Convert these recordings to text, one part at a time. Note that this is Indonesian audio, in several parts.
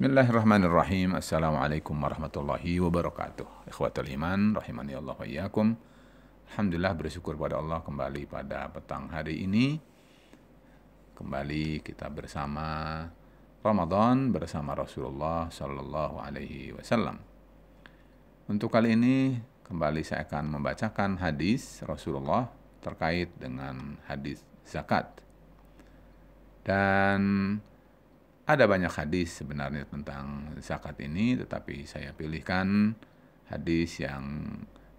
Bismillahirrahmanirrahim. Assalamualaikum warahmatullahi wabarakatuh. Ikhwatul iman, rahimani Allah wa iyyakum. Alhamdulillah, bersyukur pada Allah kembali pada petang hari ini. Kembali kita bersama Ramadan bersama Rasulullah Sallallahu Alaihi Wasallam. Untuk kali ini kembali saya akan membacakan hadis Rasulullah terkait dengan hadis zakat. Dan ada banyak hadis sebenarnya tentang zakat ini, tetapi saya pilihkan hadis yang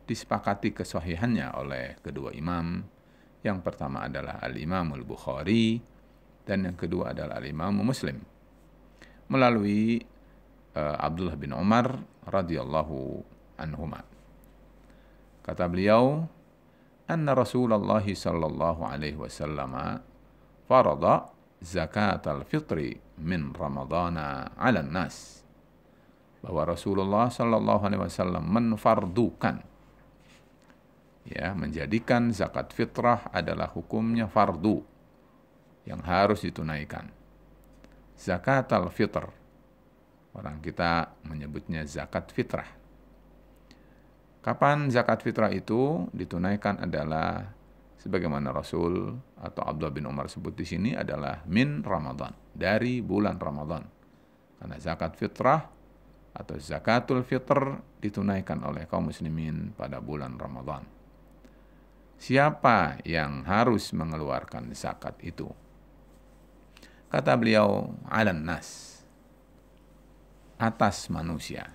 disepakati kesahihannya oleh kedua imam. Yang pertama adalah Al-Imam Al-Bukhari dan yang kedua adalah Al-Imam Muslim. Melalui Abdullah bin Umar radhiyallahu anhuma. Kata beliau, "Anna Rasulullah sallallahu alaihi wasallam farada zakat al-fitri min Ramadana 'ala nas." Bahwa Rasulullah sallallahu alaihi wasallam menfardukan, menjadikan zakat fitrah adalah hukumnya fardu yang harus ditunaikan. Zakat al-fitr, orang kita menyebutnya zakat fitrah. Kapan zakat fitrah itu ditunaikan adalah sebagaimana Rasul atau Abdullah bin Umar sebut di sini adalah min Ramadan, dari bulan Ramadan. Karena zakat fitrah atau zakatul fitr ditunaikan oleh kaum muslimin pada bulan Ramadan. Siapa yang harus mengeluarkan zakat itu? Kata beliau, alan nas, atas manusia.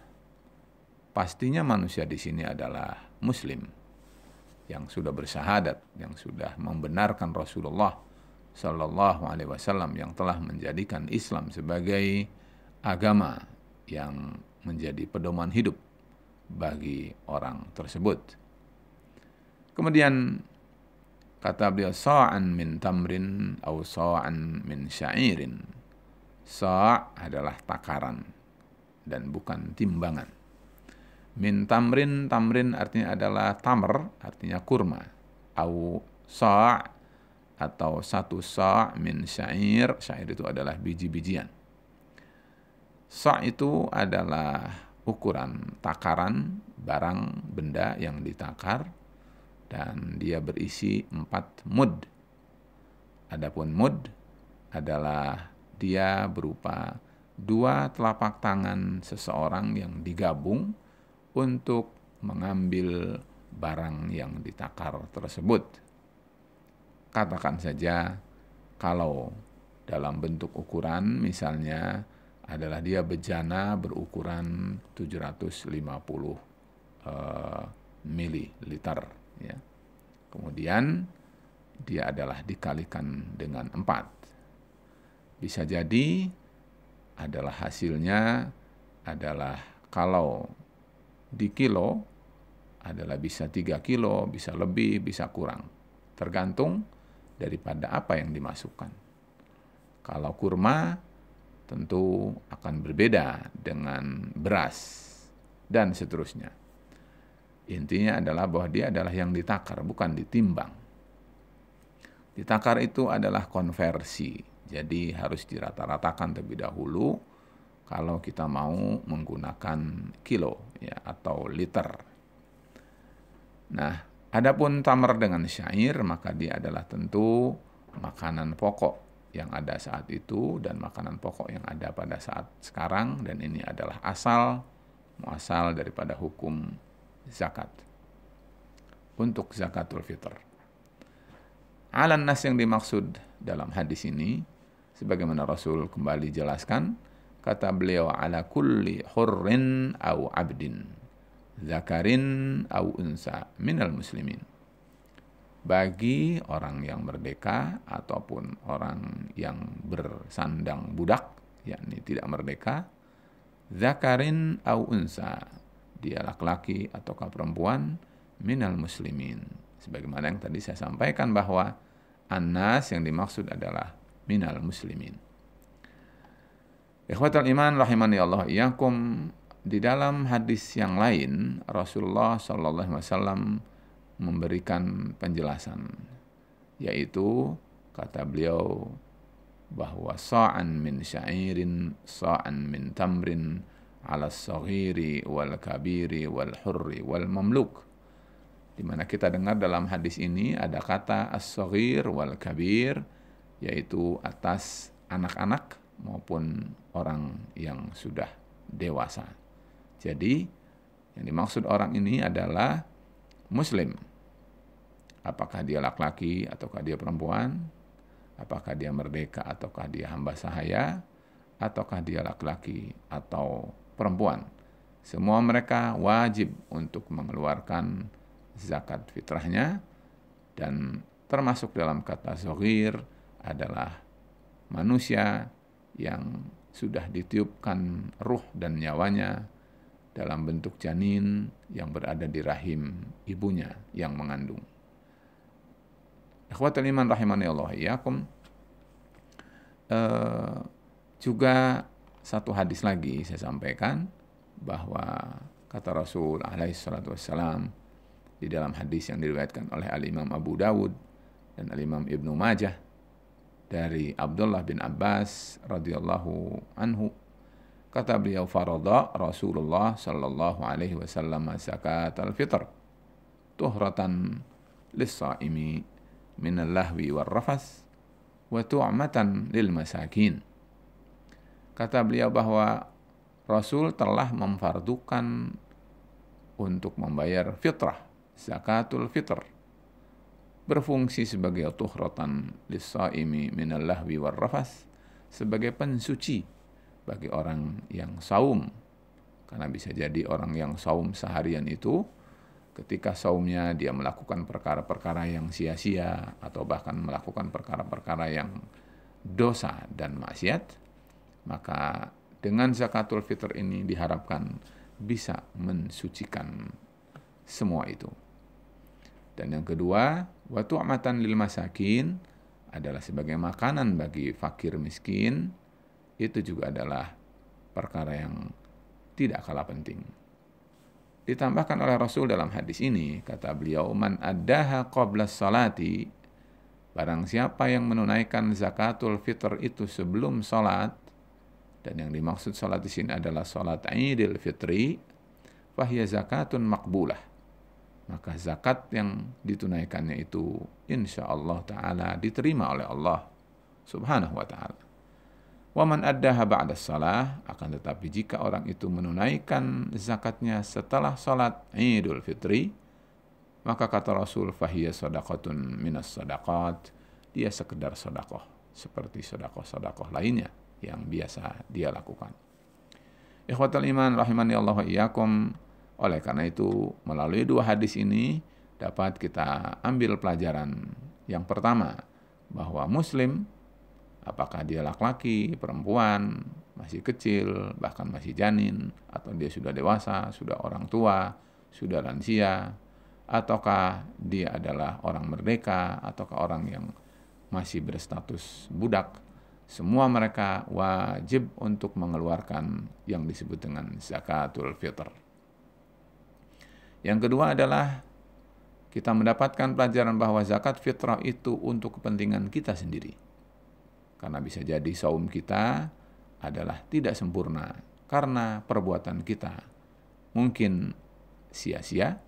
Pastinya manusia di sini adalah muslim yang sudah bersyahadat, yang sudah membenarkan Rasulullah Sallallahu Alaihi Wasallam yang telah menjadikan Islam sebagai agama yang menjadi pedoman hidup bagi orang tersebut. Kemudian kata beliau, sa'an min tamrin atau sa'an min sya'irin. Sa' adalah takaran dan bukan timbangan. Min tamrin, tamrin artinya adalah tamr, artinya kurma. Au sa' atau satu sa' min syair, syair itu adalah biji-bijian. Sa' itu adalah ukuran takaran barang benda yang ditakar dan dia berisi 4 mud. Adapun mud adalah dia berupa 2 telapak tangan seseorang yang digabung untuk mengambil barang yang ditakar tersebut. Katakan saja kalau dalam bentuk ukuran misalnya adalah dia bejana berukuran 750 mililiter. Ya. Kemudian dia adalah dikalikan dengan 4. Bisa jadi adalah hasilnya adalah kalau di kilo adalah bisa 3 kilo, bisa lebih, bisa kurang. Tergantung daripada apa yang dimasukkan. Kalau kurma tentu akan berbeda dengan beras dan seterusnya. Intinya adalah bahwa dia adalah yang ditakar, bukan ditimbang. Ditakar itu adalah konversi. Jadi harus dirata-ratakan terlebih dahulu kalau kita mau menggunakan kilo atau liter. Nah, adapun tamar dengan syair, maka dia adalah tentu makanan pokok yang ada saat itu dan makanan pokok yang ada pada saat sekarang, dan ini adalah muasal daripada hukum zakat. Untuk zakatul fitr. Alan nas yang dimaksud dalam hadis ini, sebagaimana Rasul kembali jelaskan, kata beliau, ala kulli hurrin au abdin, zakarin au unsa minal muslimin. Bagi orang yang merdeka ataupun orang yang bersandang budak, yakni tidak merdeka, zakarin au unsa, dia laki-laki ataukah perempuan, minal muslimin. Sebagaimana yang tadi saya sampaikan bahwa annas yang dimaksud adalah minal muslimin. Ikhwatul iman rahimani Allah iyyakum, di dalam hadis yang lain Rasulullah sallallahu alaihi wasallam memberikan penjelasan, yaitu kata beliau, bahwa sa'an min sya'irin, sa'an min tamrin, ala saghiri wal kabiri wal hurri wal mamluk. Di mana kita dengar dalam hadis ini ada kata as-saghir wal kabir, yaitu atas anak-anak maupun orang yang sudah dewasa. Jadi yang dimaksud orang ini adalah muslim. Apakah dia laki-laki ataukah dia perempuan, apakah dia merdeka ataukah dia hamba sahaya, ataukah dia laki-laki atau perempuan. Semua mereka wajib untuk mengeluarkan zakat fitrahnya, dan termasuk dalam kata saghir adalah manusia yang sudah ditiupkan ruh dan nyawanya dalam bentuk janin yang berada di rahim ibunya yang mengandung. Ikhwatul iman rahimani Allah iyyakum. Juga satu hadis lagi saya sampaikan, bahwa kata Rasul alaihi salatu wassalam di dalam hadis yang diriwayatkan oleh Al-Imam Abu Dawud dan Al-Imam Ibnu Majah dari Abdullah bin Abbas radhiyallahu anhu, kata beliau, farada Rasulullah sallallahu alaihi wasallam zakat al-fitr tuhratan lis-shaimi min al-lahwi war-rafas wa tu'matan lil masakin. Kata beliau bahwa Rasul telah memfardukan untuk membayar fitrah, zakatul fitr, berfungsi sebagai tuhratan lis-shaimi min al-lahwi war-rafas, sebagai pensuci bagi orang yang saum. Karena bisa jadi orang yang saum seharian itu, ketika saumnya dia melakukan perkara-perkara yang sia-sia atau bahkan melakukan perkara-perkara yang dosa dan maksiat, maka dengan zakatul fitr ini diharapkan bisa mensucikan semua itu. Dan yang kedua, wa tu'matan lil masakin, adalah sebagai makanan bagi fakir miskin. Itu juga adalah perkara yang tidak kalah penting. Ditambahkan oleh Rasul dalam hadis ini, kata beliau, man addaha qabla salati, barang siapa yang menunaikan zakatul fitr itu sebelum salat, dan yang dimaksud salat di sini adalah salat Idul Fitri, fahiya zakatun maqbulah, maka zakat yang ditunaikannya itu insya Allah Ta'ala diterima oleh Allah Subhanahu wa Ta'ala. Wa man addaha ba'da salah, akan tetapi jika orang itu menunaikan zakatnya setelah salat Idul Fitri, maka kata Rasul, fahiya sadaqatun minas sadaqat, dia sekedar sedekah seperti sedekah-sedekah lainnya yang biasa dia lakukan. Ikhwatul iman rahimani Allah wa iyyakum. Oleh karena itu, melalui dua hadis ini dapat kita ambil pelajaran. Yang pertama, bahwa muslim, apakah dia laki-laki, perempuan, masih kecil, bahkan masih janin, atau dia sudah dewasa, sudah orang tua, sudah lansia, ataukah dia adalah orang merdeka, ataukah orang yang masih berstatus budak, semua mereka wajib untuk mengeluarkan yang disebut dengan zakatul fitr. Yang kedua adalah kita mendapatkan pelajaran bahwa zakat fitrah itu untuk kepentingan kita sendiri. Karena bisa jadi saum kita adalah tidak sempurna karena perbuatan kita mungkin sia-sia,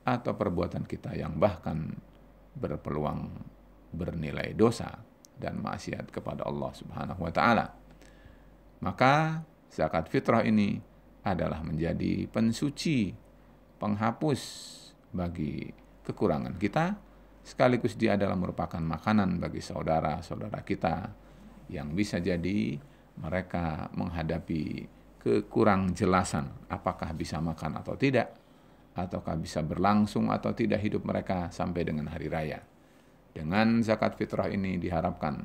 atau perbuatan kita yang bahkan berpeluang bernilai dosa dan maksiat kepada Allah Subhanahu wa Ta'ala. Maka zakat fitrah ini adalah menjadi pensuci, penghapus bagi kekurangan kita, sekaligus dia adalah merupakan makanan bagi saudara-saudara kita yang bisa jadi mereka menghadapi kekurang jelasan apakah bisa makan atau tidak, ataukah bisa berlangsung atau tidak hidup mereka sampai dengan hari raya. Dengan zakat fitrah ini diharapkan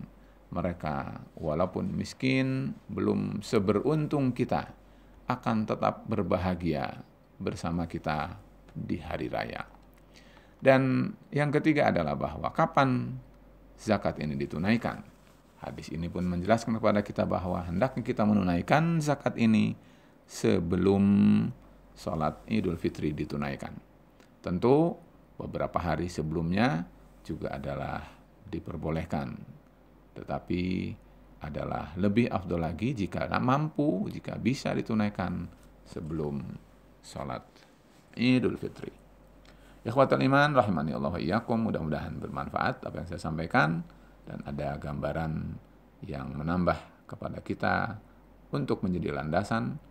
mereka walaupun miskin, belum seberuntung kita, akan tetap berbahagia bersama kita di hari raya. Dan yang ketiga adalah bahwa kapan zakat ini ditunaikan. Hadis ini pun menjelaskan kepada kita bahwa hendaknya kita menunaikan zakat ini sebelum sholat Idul Fitri ditunaikan. Tentu beberapa hari sebelumnya juga adalah diperbolehkan. Tetapi adalah lebih afdol lagi jika mampu, jika bisa ditunaikan sebelum sholat Idul Fitri. Ikhwatul iman rahimani Allah wa iyyakum, mudah-mudahan bermanfaat apa yang saya sampaikan dan ada gambaran yang menambah kepada kita untuk menjadi landasan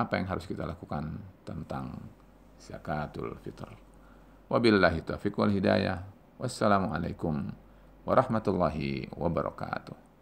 apa yang harus kita lakukan tentang zakatul fitr. Wabillahi taufiq wal hidayah. Wassalamualaikum warahmatullahi wabarakatuh.